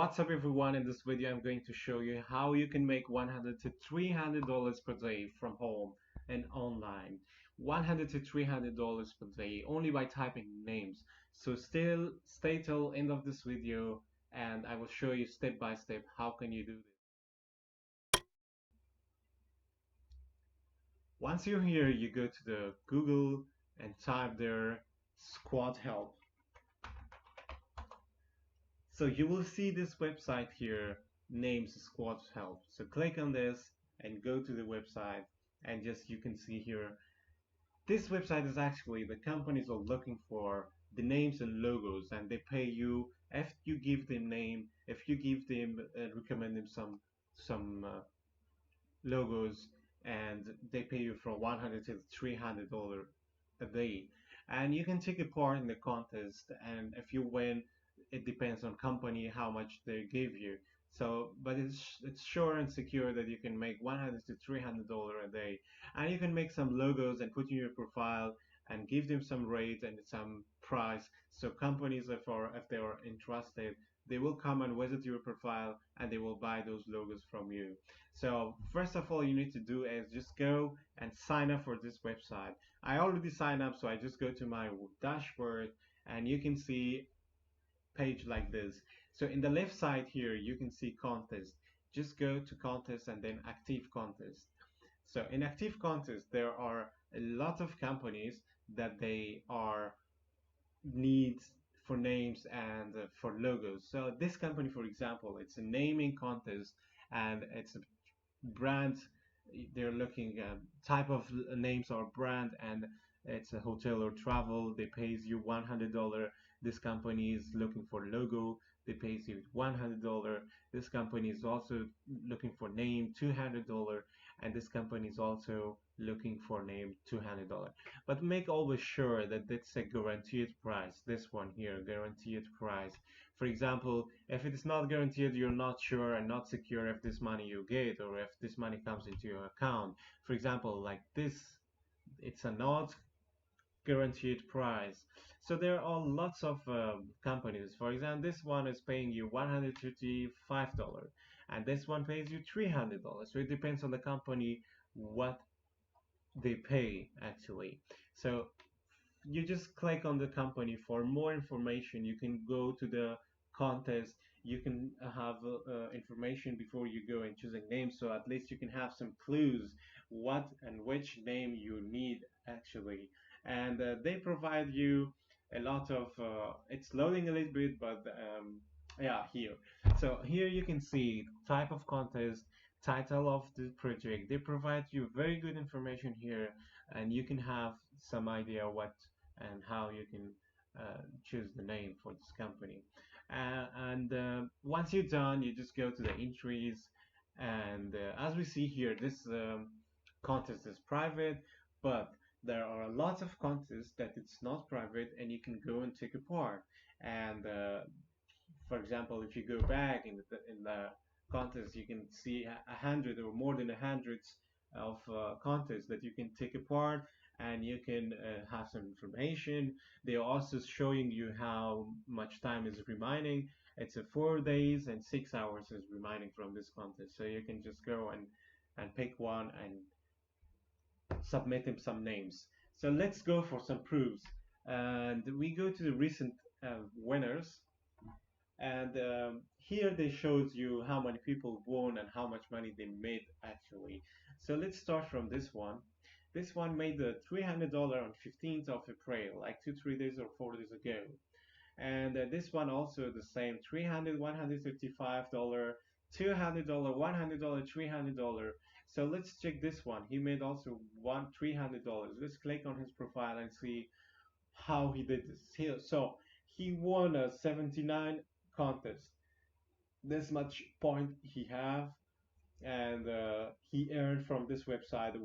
What's up everyone, in this video I'm going to show you how you can make $100 to $300 per day from home and online. $100 to $300 per day only by typing names. So still stay till end of this video and I will show you step by step how can you do this. Once you're here, you go to the Google and type there Squad Help. So you will see this website here names Squad Help. So click on this and go to the website, and just you can see here this website is actually the companies are looking for the names and logos, and they pay you if you give them name, if you give them recommend them some logos, and they pay you from 100 to $300 a day, and you can take a part in the contest, and if you win it depends on company how much they give you. So but it's sure and secure that you can make 100 to $300 a day, and you can make some logos and put in your profile and give them some rate and some price, so companies if they are interested, they will come and visit your profile and they will buy those logos from you. So first of all you need to do is just go and sign up for this website. I already signed up, so I just go to my dashboard and you can see page like this. So in the left side here you can see contest. Just go to contest and then active contest. So in active contest there are a lot of companies that they are needs for names and for logos. So this company, for example, it's a naming contest and it's a brand. They're looking at type of names or brand, and it's a hotel or travel. They pays you $100. This company is looking for logo. They pays you $100. This company is also looking for name, $200, and this company is also looking for name, $200. But make always sure that it's a guaranteed price. This one here, guaranteed price. For example, if it is not guaranteed, you're not sure and not secure if this money you get or if this money comes into your account. For example, like this, it's a not guaranteed price. So there are lots of companies. For example, this one is paying you $155 and this one pays you $300. So it depends on the company what they pay actually. So you just click on the company for more information. You can go to the contest. You can have information before you go and choosing names, so at least you can have some clues what and which name you need actually. And they provide you a lot of it's loading a little bit, but yeah, here. So here you can see type of contest, title of the project. They provide you very good information here, and you can have some idea what and how you can choose the name for this company. And once you're done, you just go to the entries, and as we see here, this contest is private, but there are lots of contests that it's not private, and you can go and take a part. And for example, if you go back in the contest, you can see 100 or more than 100 of contests that you can take apart, and you can have some information. They're also showing you how much time is remaining. It's a 4 days and 6 hours is remaining from this contest, so you can just go and pick one and submit him some names. So let's go for some proofs, and we go to the recent winners, and here they shows you how many people won and how much money they made actually. So let's start from this one. This one made the $300 on 15th of April, like 2 3 days or 4 days ago. And this one also the same, 300 $155, $200, $100, $300. So let's check this one. He made also $300. Let's click on his profile and see how he did this here. So he won a 79 contest. This much point he have, and he earned from this website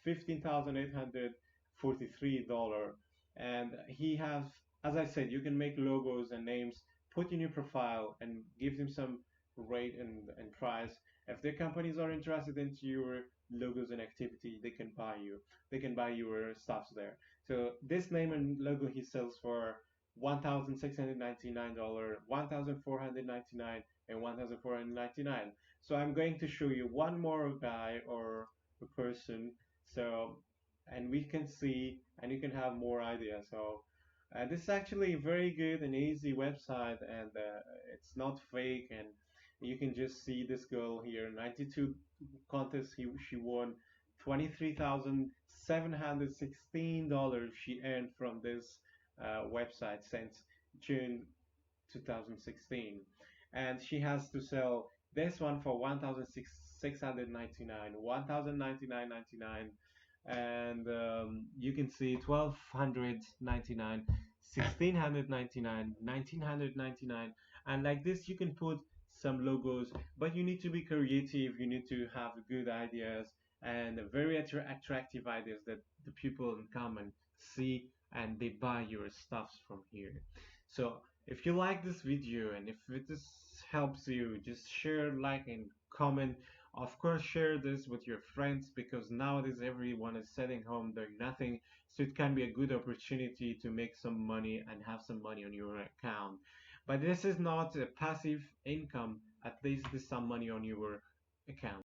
$15,843. And he has, as I said, you can make logos and names, put in your profile, and give them some rate and price. If the companies are interested into your logos and activity, they can buy you. They can buy your stuffs there. So this name and logo he sells for $1,699, $1,499, and 1,499. So I'm going to show you one more guy or a person. So, and we can see, and you can have more ideas. So this is actually a very good and easy website, and it's not fake. And you can just see this girl here, 92 contests she won, $23,716 she earned from this website since June 2016, and she has to sell this one for 1,699, 1,099.99, and you can see 1,299, 1,699, 1,999, and like this you can put some logos, but you need to be creative. You need to have good ideas and very attractive ideas that the people in common see and they buy your stuffs from here. So if you like this video and if this helps you, just share, like, and comment. Of course, share this with your friends because nowadays everyone is sitting home doing nothing. So it can be a good opportunity to make some money and have some money on your account. But this is not a passive income. At least there's some money on your account.